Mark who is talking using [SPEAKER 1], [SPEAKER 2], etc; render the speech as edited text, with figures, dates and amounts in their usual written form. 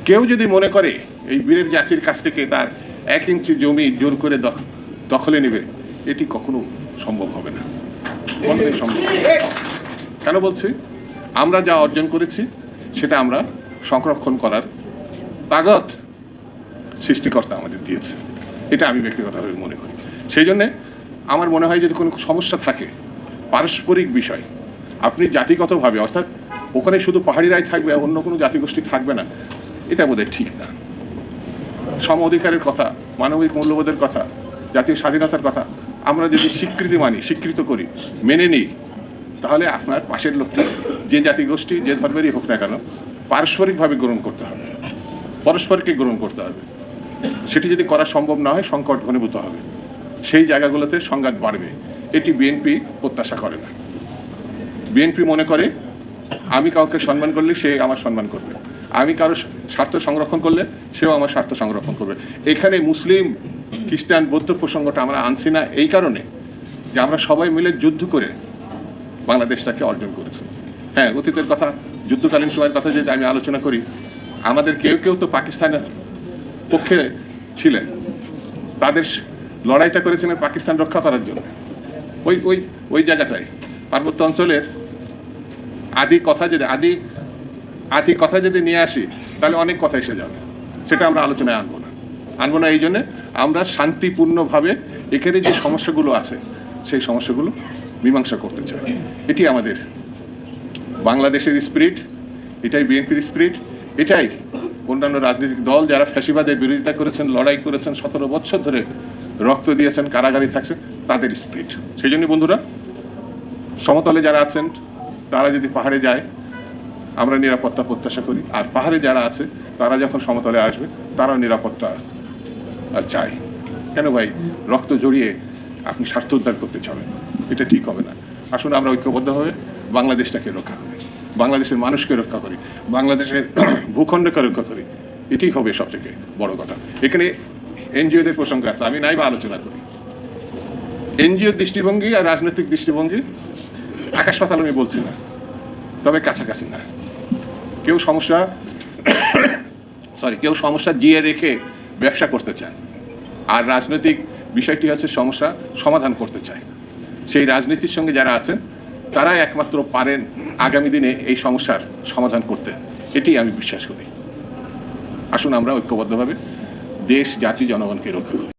[SPEAKER 1] কেউ যদি মনে করে এই বীরের জাতির কাছ থেকে তার 1 ইঞ্চি জমি জোর করে দখলে নেবে, এটি কখনো সম্ভব হবে না, কোনোদিন সম্ভব হবে না। কেন বলছি? আমরা যা অর্জন করেছি সেটা আমরা সংরক্ষণ করার তাগত সৃষ্টিকর্তা আমাদের দিয়েছে, এটা আমি ব্যক্তিগতভাবে মনে করি। সেই জন্যে আমার মনে হয় যদি কোনো সমস্যা থাকে, পারস্পরিক বিষয়, আপনি জাতিগতভাবে, অর্থাৎ ওখানে শুধু পাহাড়িরাই থাকবে, অন্য কোনো জাতিগোষ্ঠী থাকবে না, এটা বোধহয় ঠিক না। সম অধিকারের কথা, মানবিক মূল্যবোধের কথা, জাতীয় স্বাধীনতার কথা আমরা যদি স্বীকৃতি মানি, স্বীকৃত করি, মেনে নিই, তাহলে আপনার পাশের লোকটি যে জাতিগোষ্ঠী, যে ধর্মেরই হোক না কেন, পারস্পরিকভাবে গ্রহণ করতে হবে, পরস্পরকে গ্রহণ করতে হবে। সেটি যদি করা সম্ভব না হয়, সংকট ঘনীভূত হবে, সেই জায়গাগুলোতে সংঘাত বাড়বে। এটি বিএনপি প্রত্যাশা করে না। বিএনপি মনে করে আমি কাউকে সম্মান করলে সে আমার সম্মান করবে, আমি কারো স্বার্থ সংরক্ষণ করলে সেও আমার স্বার্থ সংরক্ষণ করবে। এখানে মুসলিম, খ্রিস্টান, বৌদ্ধ প্রসঙ্গটা আমরা আনছি না এই কারণে যে আমরা সবাই মিলে যুদ্ধ করে বাংলাদেশটাকে অর্জন করেছি। হ্যাঁ, অতীতের কথা, যুদ্ধকালীন সময়ের কথা যদি আমি আলোচনা করি, আমাদের কেউ কেউ তো পাকিস্তানের পক্ষে ছিলেন, তাদের লড়াইটা করেছিলেন পাকিস্তান রক্ষা করার জন্য। ওই ওই ওই জায়গাটায় পার্বত্য অঞ্চলের আদি কথা যদি নিয়ে আসি, তাহলে অনেক কথা এসে যাবে, সেটা আমরা আলোচনায় আনবো না। এই জন্যে আমরা শান্তিপূর্ণভাবে এখানে যে সমস্যাগুলো আছে সেই সমস্যাগুলো মীমাংসা করতে চাই। এটি আমাদের বাংলাদেশের স্পিরিট, এটাই বিএনপির স্পিরিট, এটাই অন্যান্য রাজনৈতিক দল যারা ফ্যাসিবাদের বিরোধিতা করেছেন, লড়াই করেছেন, 17 বছর ধরে রক্ত দিয়েছেন, কারাগারে থাকছেন, তাদের স্পিরিট। সেই জন্য বন্ধুরা, সমতলে যারা আছেন তারা যদি পাহাড়ে যায়, আমরা নিরাপত্তা প্রত্যাশা করি, আর পাহাড়ে যারা আছে তারা যখন সমতলে আসবে তারাও নিরাপত্তা চায়। কেন ভাই রক্ত জড়িয়ে আপনি স্বার্থ উদ্ধার করতে চাবেন? এটা ঠিক হবে না। আসুন আমরা ঐক্যবদ্ধভাবে বাংলাদেশটাকে রক্ষা করি, বাংলাদেশের মানুষকে রক্ষা করি, বাংলাদেশের ভূখণ্ডকে রক্ষা করি। এটি হবে সবথেকে বড় কথা। এখানে এনজিওদের প্রসঙ্গ আছে, আমি নাই বা আলোচনা করি। এনজিওর দৃষ্টিভঙ্গি আর রাজনৈতিক দৃষ্টিভঙ্গি আকাশ পাতাল আমি বলছি না, তবে কাছাকাছি না। কেউ সমস্যা জিয়ে রেখে ব্যবসা করতে চান, আর রাজনৈতিক বিষয়টি হচ্ছে সমস্যা সমাধান করতে চায়। সেই রাজনীতির সঙ্গে যারা আছেন তারাই একমাত্র পারেন আগামী দিনে এই সমস্যার সমাধান করতে, এটি আমি বিশ্বাস করি। আসুন আমরা ঐক্যবদ্ধভাবে দেশ, জাতি, জনগণকে রক্ষা করি।